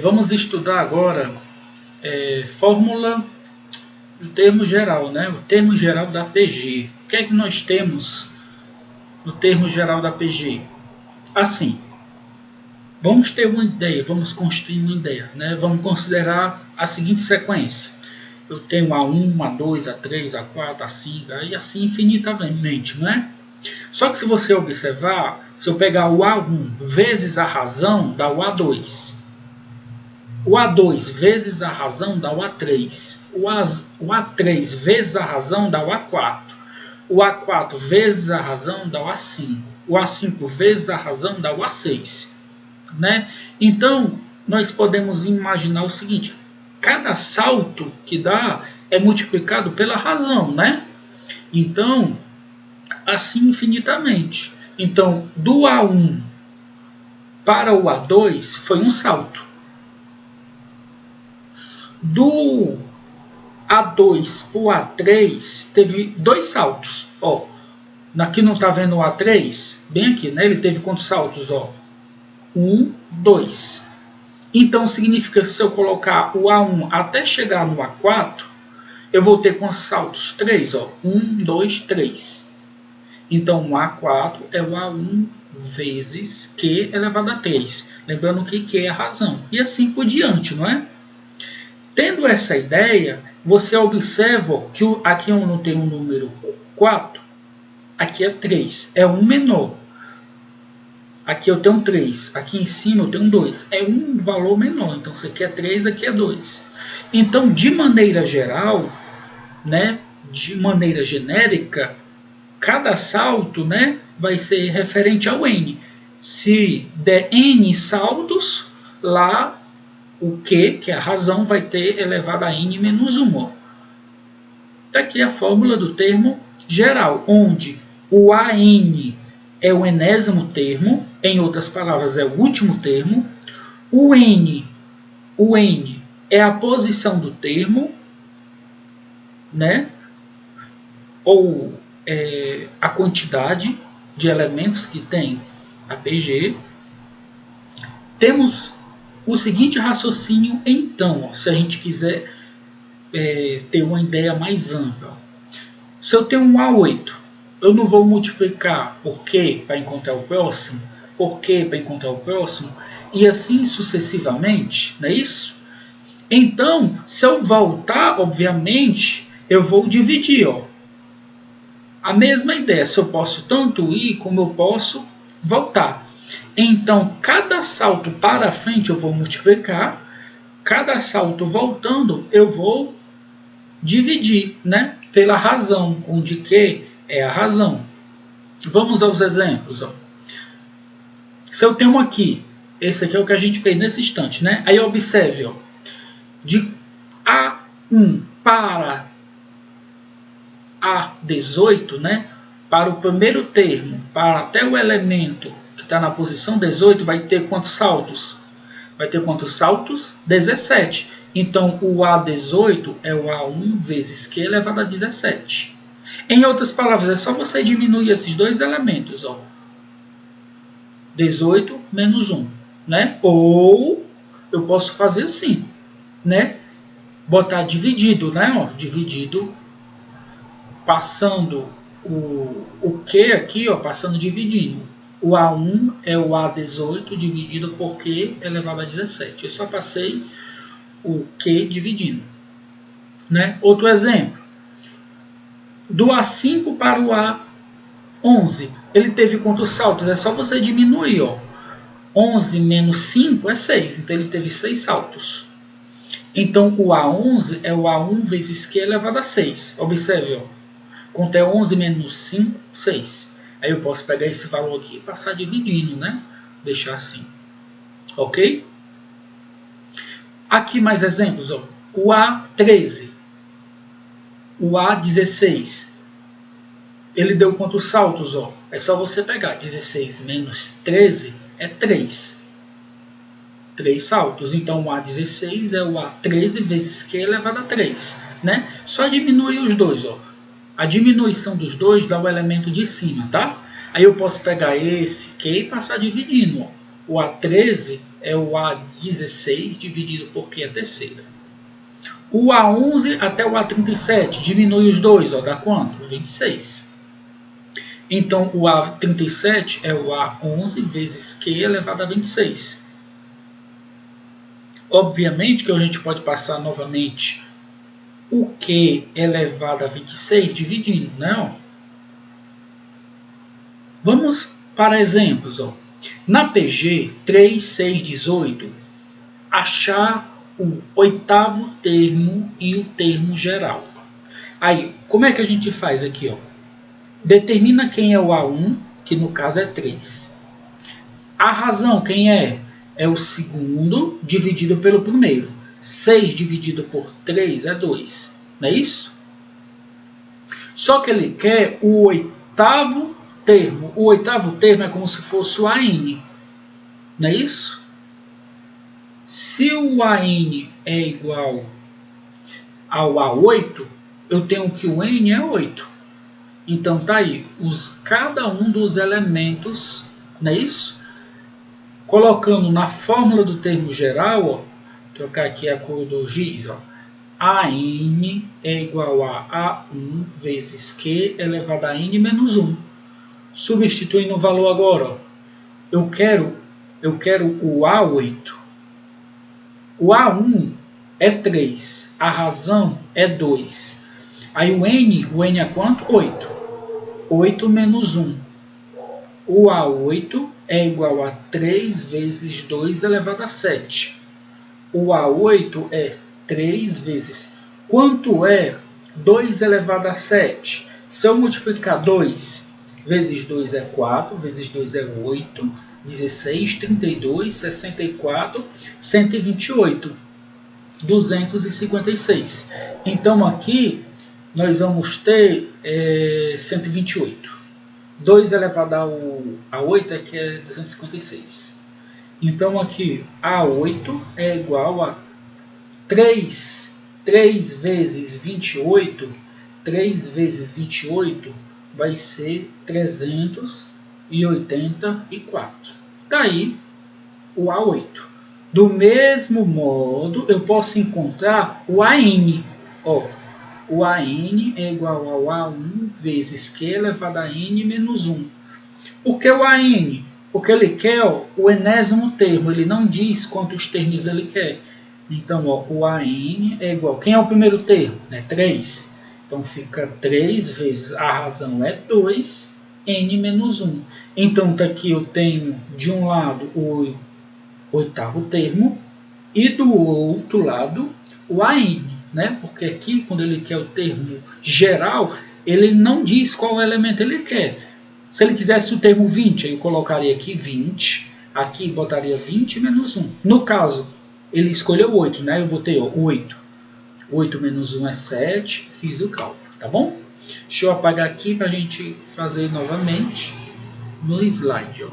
Vamos estudar agora fórmula do termo geral, né? O termo geral da PG. O que é que nós temos no termo geral da PG? Assim, vamos ter uma ideia, vamos construir uma ideia, né? Vamos considerar a seguinte sequência. Eu tenho A1, A2, A3, A4, A5, e assim infinitamente, não é? Só que se você observar, se eu pegar o A1 vezes a razão, dá o A2. O A2 vezes a razão dá o A3. O A3 vezes a razão dá o A4. O A4 vezes a razão dá o A5. O A5 vezes a razão dá o A6. Né? Então, nós podemos imaginar o seguinte: cada salto que dá é multiplicado pela razão, né? Então, assim infinitamente. Então, do A1 para o A2 foi um salto. Do A2 para o A3 teve dois saltos. Ó, aqui não está vendo o A3? Bem aqui, né? Ele teve quantos saltos? Ó, 1, 2. Então significa que se eu colocar o A1 até chegar no A4, eu vou ter quantos saltos? 3. Ó, 1, 2, 3. Então o A4 é o A1 vezes Q elevado a 3. Lembrando que Q é a razão. E assim por diante, não é? Tendo essa ideia, você observa que aqui eu não tenho o número 4, aqui é 3, é um menor. Aqui eu tenho 3, aqui em cima eu tenho 2, é um valor menor. Então, isso aqui é 3, aqui é 2. Então, de maneira geral, né, de maneira genérica, cada salto, né, vai ser referente ao N. Se der N saltos, lá o Q, que é a razão, vai ter elevado a N menos 1. Está aqui a fórmula do termo geral, onde o AN é o enésimo termo, em outras palavras, é o último termo. O N é a posição do termo, né? Ou a quantidade de elementos que tem a PG. Temos o seguinte raciocínio, então, ó, se a gente quiser ter uma ideia mais ampla. Se eu tenho um A8, eu não vou multiplicar por Q para encontrar o próximo, por Q para encontrar o próximo, e assim sucessivamente, não é isso? Então, se eu voltar, obviamente, eu vou dividir. Ó. A mesma ideia, se eu posso tanto ir como eu posso voltar. Então, cada salto para frente eu vou multiplicar, cada salto voltando eu vou dividir, né? Pela razão, onde Q é a razão. Vamos aos exemplos. Ó. Se eu tenho aqui, esse aqui é o que a gente fez nesse instante, né? Aí observe, ó, de A1 para A18, né? Para o primeiro termo, para até o elemento que está na posição 18, vai ter quantos saltos? Vai ter quantos saltos? 17. Então, o A18 é o A1 vezes Q elevado a 17. Em outras palavras, é só você diminuir esses dois elementos. Ó. 18 menos 1. Né? Ou eu posso fazer assim. Né? Botar dividido. Né? Ó, dividido. Passando o Q aqui, ó, passando dividindo. O A1 é o A18 dividido por Q elevado a 17. Eu só passei o Q dividindo. Né? Outro exemplo. Do A5 para o A11, ele teve quantos saltos? É só você diminuir. Ó. 11 menos 5 é 6, então ele teve 6 saltos. Então o A11 é o A1 vezes Q elevado a 6. Observe, ó. Quanto é 11 menos 5? 6. Aí eu posso pegar esse valor aqui e passar dividindo, né? Deixar assim. Ok? Aqui mais exemplos. Ó. O A13. O A16. Ele deu quantos saltos? Ó? É só você pegar. 16 menos 13 é 3. 3 saltos. Então o A16 é o A13 vezes Q elevado a 3. Né? Só diminuir os dois. Ó. A diminuição dos dois dá o elemento de cima, tá? Aí eu posso pegar esse Q e passar dividindo. Ó. O A13 é o A16 dividido por Q é a terceira. O A11 até o A37, diminui os dois, ó, dá quanto? 26. Então, o A37 é o A11 vezes Q elevado a 26. Obviamente que a gente pode passar novamente o Q elevado a 26 dividindo, né? Vamos para exemplos. Ó. Na PG 3, 6, 18, achar o oitavo termo e o termo geral. Aí, como é que a gente faz aqui? Ó? Determina quem é o A1, que no caso é 3. A razão, quem é? É o segundo dividido pelo primeiro. 6 dividido por 3 é 2. Não é isso? Só que ele quer o oitavo termo. O oitavo termo é como se fosse o AN. Não é isso? Se o AN é igual ao A8, eu tenho que o N é 8. Então tá aí, cada um dos elementos, não é isso? Colocando na fórmula do termo geral, ó, trocar aqui a cor do giz, ó, AN é igual a A1 vezes Q elevado a N menos 1. Substituindo o valor agora, ó, eu quero o A8. O A1 é 3, a razão é 2. Aí o N é quanto? 8. 8 menos 1. O A8 é igual a 3 vezes 2 elevado a 7. O A8 é 3 vezes... Quanto é 2 elevado a 7? Se eu multiplicar 2 vezes 2 é 4, vezes 2 é 8, 16, 32, 64, 128, 256. Então aqui nós vamos ter 128. 2 elevado a 8 é que é 256. Então aqui A8 é igual a 3 vezes 28. 3 vezes 28 vai ser 384. Daí o A8. Do mesmo modo, eu posso encontrar o AN. Ó, o AN é igual ao A1 vezes Q elevado a N menos 1. Por que o AN? Porque ele quer o enésimo termo, ele não diz quantos termos ele quer. Então, ó, o AN é igual... Quem é o primeiro termo? 3. Então, fica 3 vezes... A razão é 2, N menos 1. Então, tá aqui eu tenho, de um lado, o oitavo termo e do outro lado, o AN. Né? Porque aqui, quando ele quer o termo geral, ele não diz qual elemento ele quer. Se ele quisesse o termo 20, eu colocaria aqui 20, aqui botaria 20 menos 1. No caso, ele escolheu 8, né? Eu botei 8. 8 menos 1 é 7, fiz o cálculo, tá bom? Deixa eu apagar aqui para a gente fazer novamente no slide. Ó.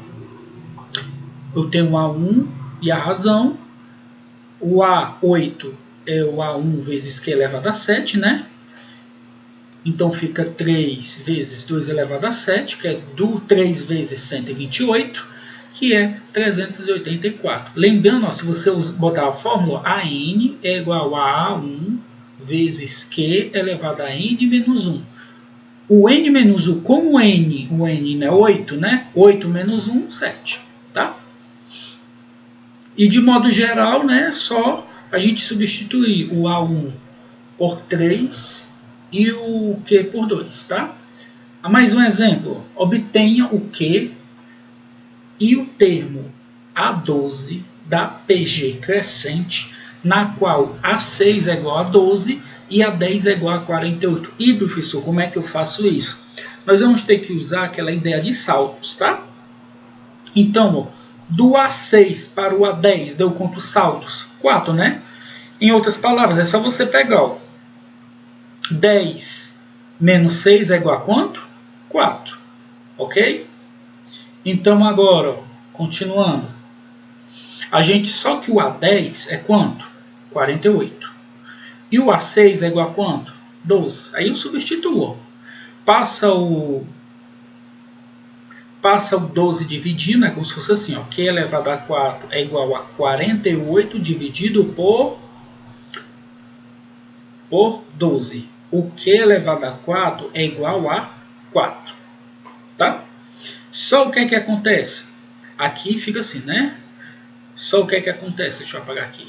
Eu tenho o A1 e a razão. O A8 é o A1 vezes Q elevado a 7, né? Então fica 3 vezes 2 elevado a 7, que é 3 vezes 128, que é 384. Lembrando, ó, se você botar a fórmula, AN é igual a A1 vezes Q elevado a N menos 1. O N menos 1, como o N é 8, né? 8 menos 1, 7. Tá? E de modo geral, né, só a gente substituir o A1 por 3 e o Q por 2, tá? Mais um exemplo. Obtenha o Q e o termo A12 da PG crescente, na qual A6 é igual a 12 e A10 é igual a 48. E, professor, como é que eu faço isso? Nós vamos ter que usar aquela ideia de saltos, tá? Então, ó, do A6 para o A10 deu quantos saltos? 4, né? Em outras palavras, é só você pegar, ó, 10 menos 6 é igual a quanto? 4. Ok? Então agora, ó, continuando. Só que o A10 é quanto? 48. E o A6 é igual a quanto? 12. Aí eu substituo. Ó. Passa passa o 12 dividindo, é como se fosse assim, ó, Q elevado a 4 é igual a 48 dividido por 12. O Q elevado a 4 é igual a 4. Tá? Só o que é que acontece? Aqui fica assim, né? Só o que é que acontece? Deixa eu apagar aqui.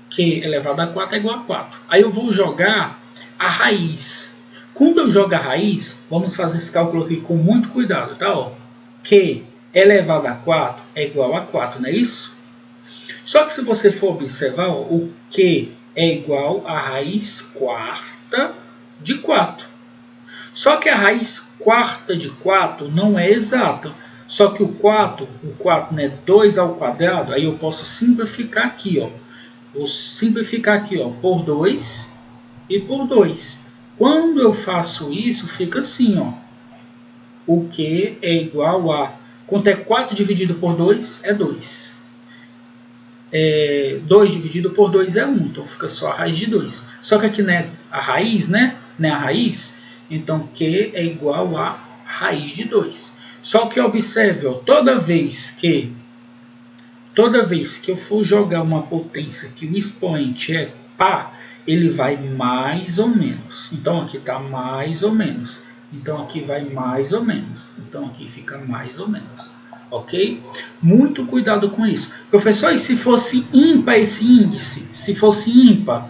Q elevado a 4 é igual a 4. Aí eu vou jogar a raiz. Quando eu jogo a raiz, vamos fazer esse cálculo aqui com muito cuidado, tá? Ó, Q elevado a 4 é igual a 4, não é isso? Só que se você for observar, ó, o Q é igual a raiz quarta de 4. Só que a raiz quarta de 4 não é exata. Só que o 4 né, 2 ao quadrado, aí eu posso simplificar aqui, ó. Vou simplificar aqui, ó, por 2 e por 2. Quando eu faço isso, fica assim, ó. O Q é igual a... Quanto é 4 dividido por 2? É 2. 2 dividido por 2 é 1, então fica só a raiz de 2. Só que aqui não é a raiz, né? Não é a raiz. Então, Q é igual a raiz de 2. Só que observe, ó, toda vez que eu for jogar uma potência que o expoente é par, ele vai mais ou menos. Então, aqui está mais ou menos. Então, aqui vai mais ou menos. Então, aqui fica mais ou menos. Ok? Muito cuidado com isso. Professor, e se fosse ímpar esse índice? Se fosse ímpar,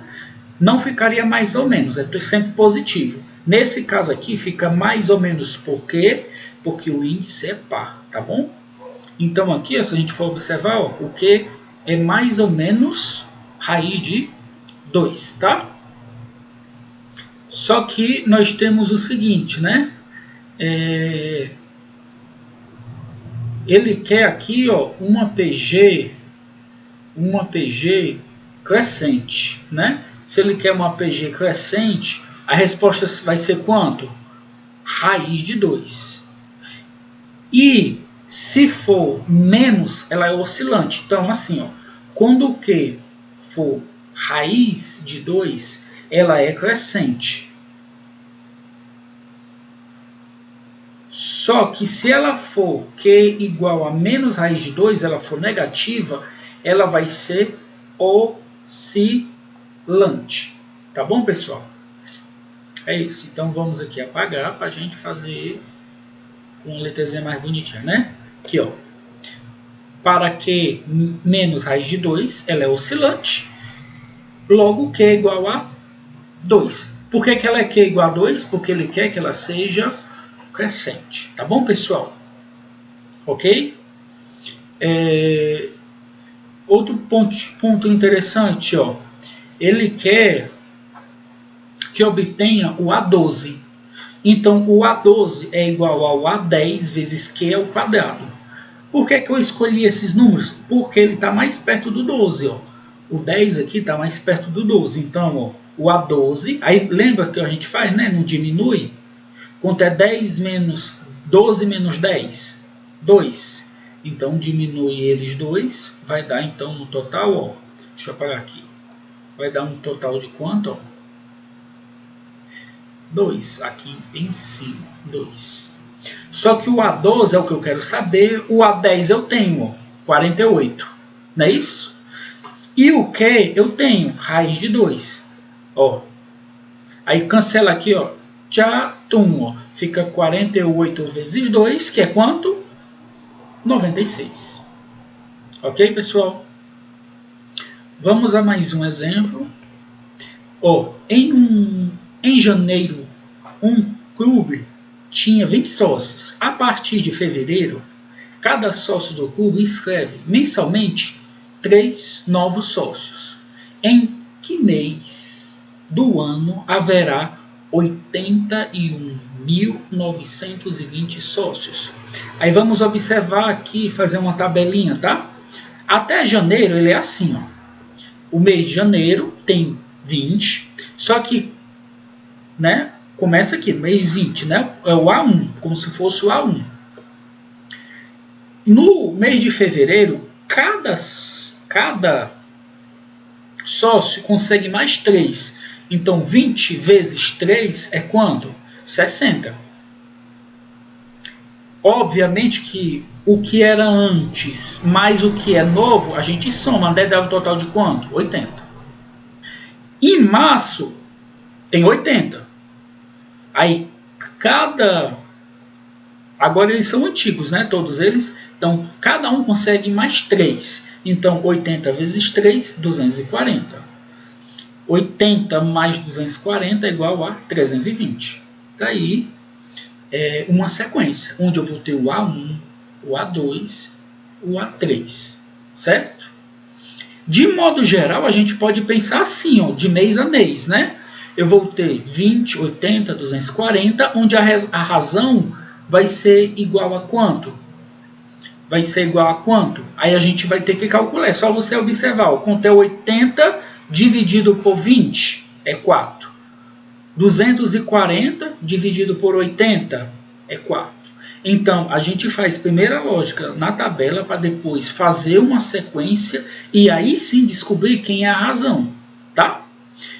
não ficaria mais ou menos. É sempre positivo. Nesse caso aqui, fica mais ou menos por quê? Porque o índice é par, tá bom? Então aqui, se a gente for observar, ó, o Q é mais ou menos raiz de 2, tá? Só que nós temos o seguinte, né? Ele quer aqui, ó, uma PG crescente, né? Se ele quer uma PG crescente, a resposta vai ser quanto? Raiz de 2. E se for menos, ela é oscilante. Então, assim, ó, quando o Q for raiz de 2, ela é crescente. Só que se ela for Q igual a menos raiz de 2, ela for negativa, ela vai ser oscilante. Tá bom, pessoal? É isso. Então, vamos aqui apagar para a gente fazer com uma letrazinha mais bonitinha, né? Aqui, ó. Para Q menos raiz de 2, ela é oscilante. Logo, Q é igual a 2. Por que ela é Q igual a 2? Porque ele quer que ela seja crescente. Tá bom, pessoal? Ok? Outro ponto interessante, ó. Ele quer que obtenha o A12. Então, o A12 é igual ao A10 vezes Q ao quadrado. Por que eu escolhi esses números? Porque ele está mais perto do 12. Ó. O 10 aqui está mais perto do 12. Então, ó, o A12, aí lembra que a gente faz, né? Não diminui. Quanto é 10 menos 12 menos 10? 2. Então, diminui eles 2. Vai dar, então, no total, ó. Deixa eu apagar aqui. Vai dar um total de quanto? Ó? 2. Aqui em cima, 2. Só que o A12 é o que eu quero saber. O A10 eu tenho, ó, 48. Não é isso? E o Q eu tenho, raiz de 2. Ó. Aí cancela aqui, ó. Tchatum, ó. Fica 48 vezes 2, que é quanto? 96. Ok, pessoal? Vamos a mais um exemplo. Ó, em janeiro, um clube tinha 20 sócios. A partir de fevereiro, cada sócio do clube inscreve mensalmente 3 novos sócios. Em que mês do ano haverá 81.920 sócios? Aí vamos observar aqui, fazer uma tabelinha, tá? Até janeiro ele é assim, ó. O mês de janeiro tem 20, só que, né, começa aqui, mês 20, né? É o A1, como se fosse o A1. No mês de fevereiro, cada sócio consegue mais 3. Então, 20 vezes 3 é quanto? 60. Obviamente que o que era antes mais o que é novo, a gente soma, né? Dá um total de quanto? 80. Em março, tem 80. Aí, agora eles são antigos, né? Todos eles. Então, cada um consegue mais 3. Então, 80 vezes 3, 240. 80 mais 240 é igual a 320. Daí, uma sequência, onde eu vou ter o A1, o A2, o A3, certo? De modo geral, a gente pode pensar assim, ó, de mês a mês, né? Eu vou ter 20, 80, 240, onde a razão vai ser igual a quanto? Vai ser igual a quanto? Aí a gente vai ter que calcular, é só você observar, ó, quanto é 80 dividido por 20 é 4. 240 dividido por 80 é 4. Então, a gente faz primeiro a lógica na tabela para depois fazer uma sequência e aí sim descobrir quem é a razão, tá?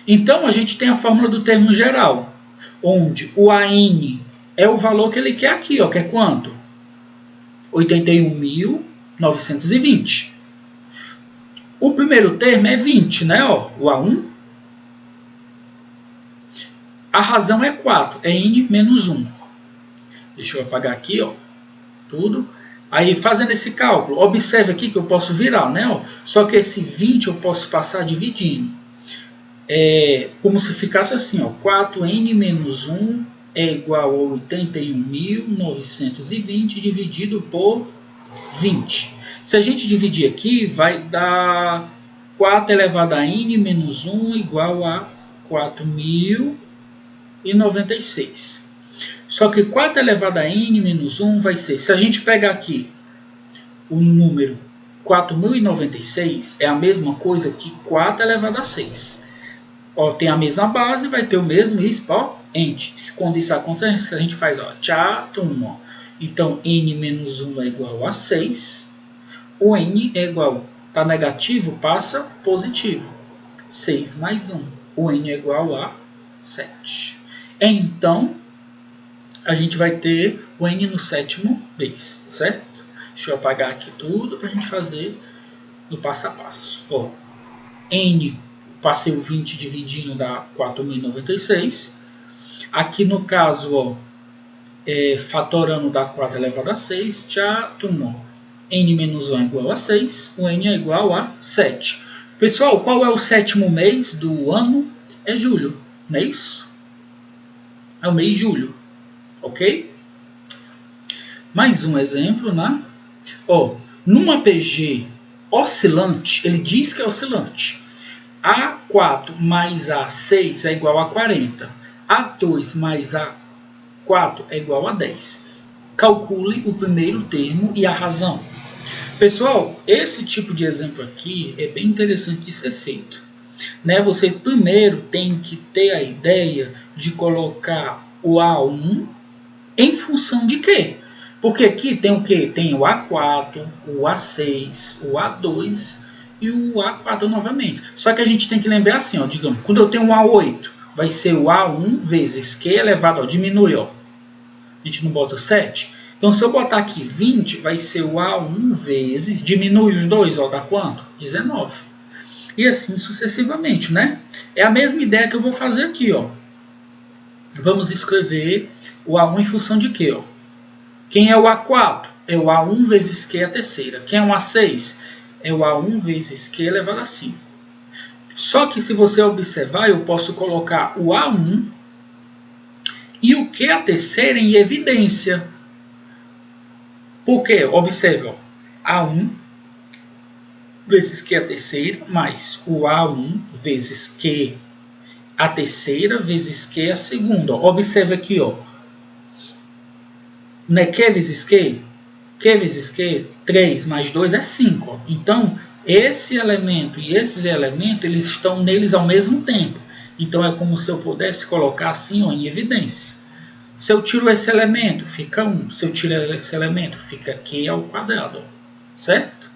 Então, a gente tem a fórmula do termo geral, onde o AN é o valor que ele quer aqui, ó, que é quanto? 81.920. O primeiro termo é 20, né? Ó, o A1. A razão é 4, é N menos 1. Deixa eu apagar aqui, ó, tudo. Aí, fazendo esse cálculo, observe aqui que eu posso virar, né? Ó, só que esse 20 eu posso passar dividindo. Como se ficasse assim, ó, 4N menos 1 é igual a 81.920 dividido por 20. Se a gente dividir aqui, vai dar 4 elevado a N menos 1 igual a 4.096. Só que 4 elevado a N menos 1 vai ser, se a gente pegar aqui o número 4.096, é a mesma coisa que 4 elevado a 6. Ó, tem a mesma base, vai ter o mesmo expoente. Quando isso acontece, a gente faz, ó, tchatum. Então, N menos 1 é igual a 6. O N é igual, está negativo, passa positivo. 6 mais 1. O N é igual a 7. Então, a gente vai ter o N no sétimo mês, certo? Deixa eu apagar aqui tudo para a gente fazer no passo a passo. Ó, N, passei o 20 dividindo, dá 4.096. Aqui no caso, ó, fatorando dá 4 elevado a 6. Tchatum. N menos 1 é igual a 6. O N é igual a 7. Pessoal, qual é o sétimo mês do ano? É julho, não é isso? É o mês de julho. Ok? Mais um exemplo, né? Ó, numa PG oscilante, ele diz que é oscilante. A4 mais A6 é igual a 40. A2 mais A4 é igual a 10. Calcule o primeiro termo e a razão. Pessoal, esse tipo de exemplo aqui é bem interessante de ser feito. Né? Você primeiro tem que ter a ideia de colocar o A1 em função de quê? Porque aqui tem o quê? Tem o A4, o A6, o A2 e o A4 novamente. Só que a gente tem que lembrar assim, ó, digamos, quando eu tenho um A8, vai ser o A1 vezes Q elevado, ó, diminui, ó. A gente não bota 7. Então, se eu botar aqui 20, vai ser o A1 vezes, diminui os dois, ó, dá quanto? 19. E assim sucessivamente, né? É a mesma ideia que eu vou fazer aqui, ó. Vamos escrever o A1 em função de quê, ó? Quem é o A4? É o A1 vezes Q a terceira. Quem é o A6? É o A1 vezes Q elevado a 5. Só que se você observar, eu posso colocar o A1 e o Q a terceira em evidência. Por quê? Observe, ó, A1 vezes Q a terceira mais o A1 vezes Q a terceira vezes Q a segunda. Ó. Observe aqui, ó. Não é Q vezes Q? Q vezes Q, 3 mais 2 é 5. Ó. Então, esse elemento e esses elementos, eles estão neles ao mesmo tempo. Então, é como se eu pudesse colocar assim, ó, em evidência. Se eu tiro esse elemento, fica 1. Se eu tirar esse elemento, fica Q ao quadrado. Ó. Certo?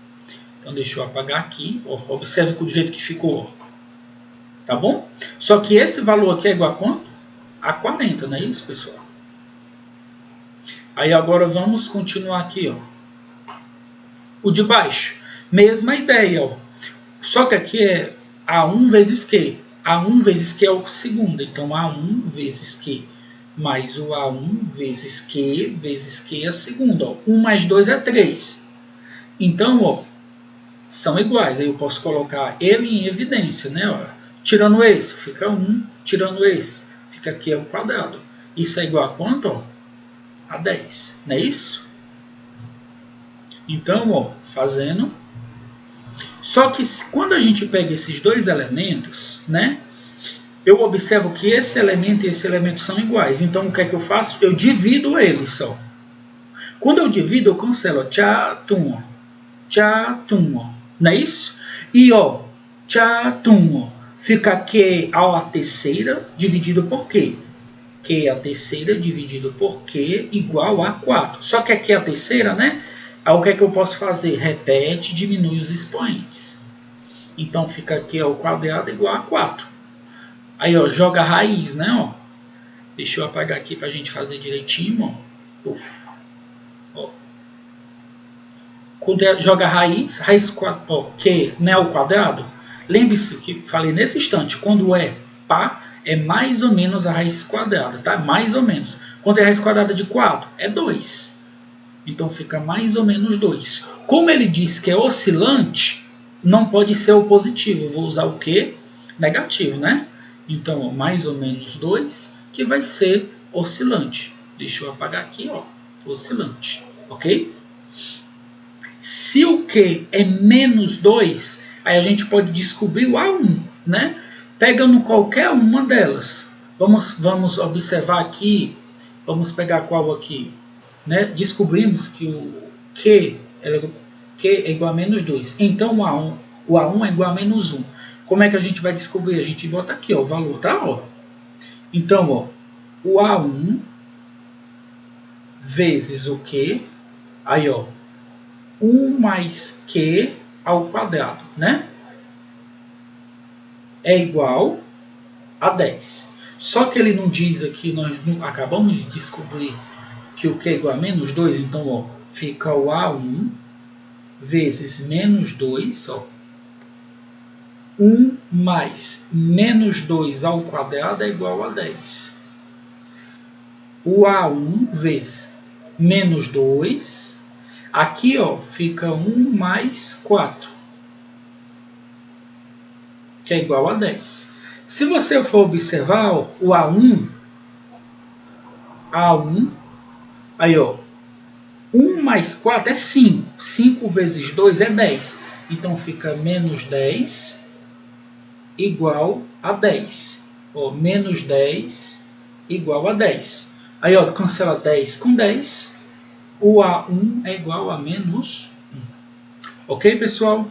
Então, deixa eu apagar aqui. Ó. Observe do jeito que ficou. Ó. Tá bom? Só que esse valor aqui é igual a quanto? A 40, não é isso, pessoal? Aí agora vamos continuar aqui, ó. O de baixo, mesma ideia, ó. Só que aqui é A1 vezes Q. A1 vezes Q é o segundo, então A1 vezes Q mais o A1 vezes Q é a segunda. Ó. 1 mais 2 é 3. Então, ó, são iguais. Aí eu posso colocar ele em evidência, né? Ó. Tirando esse, fica 1. Tirando esse, fica aqui ao quadrado. Isso é igual a quanto? Ó? A 10. Não é isso? Então, ó, fazendo. Só que quando a gente pega esses dois elementos, né? Eu observo que esse elemento e esse elemento são iguais. Então, o que é que eu faço? Eu divido eles só. Quando eu divido, eu cancelo. Tchatum, ó. Tchatum, ó. Não é isso? E, ó, tchatum, ó. Fica Q a terceira dividido por Q. Q a terceira dividido por Q igual a 4. Só que aqui a terceira, né? Aí o que é que eu posso fazer? Repete, diminui os expoentes. Então, fica aqui ao quadrado igual a 4. Aí, ó, joga a raiz, né? Ó. Deixa eu apagar aqui para a gente fazer direitinho. Ó. Ó. Quando joga a raiz ó, Q né, ao quadrado, lembre-se que falei nesse instante, quando é par, é mais ou menos a raiz quadrada, tá? Mais ou menos. Quando é a raiz quadrada de 4, é 2. Então fica mais ou menos 2. Como ele diz que é oscilante, não pode ser o positivo. Eu vou usar o Q negativo, né? Então, ó, mais ou menos 2, que vai ser oscilante. Deixa eu apagar aqui, ó, oscilante, ok? Se o Q é menos 2, aí a gente pode descobrir o A1, né? Pegando qualquer uma delas. Vamos observar aqui, vamos pegar qual aqui? Né? Descobrimos que o Q é igual a menos 2. Então o A1 é igual a menos 1. Como é que a gente vai descobrir? A gente bota aqui ó, o valor, tá? Ó. Então, ó, o A1 vezes o Q, aí ó, 1 mais Q ao quadrado, né? É igual a 10. Só que ele não diz aqui, nós acabamos de descobrir que o Q é igual a menos 2, então ó, fica o A1 vezes menos 2, ó, 1 mais menos 2 ao quadrado é igual a 10. O A1 vezes menos 2, aqui ó, fica 1 mais 4, que é igual a 10. Se você for observar ó, o A1, aí ó, 1 mais 4 é 5. 5 vezes 2 é 10. Então fica menos 10 igual a 10. Ó, menos 10 igual a 10. Aí, ó, cancela 10 com 10. O A1 é igual a menos 1. Ok, pessoal?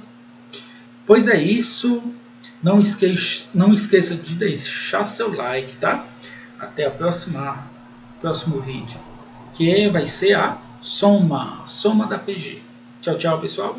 Pois é isso. Não esqueça de deixar seu like, tá? Até a próximo vídeo, que vai ser a soma da PG. Tchau, tchau, pessoal.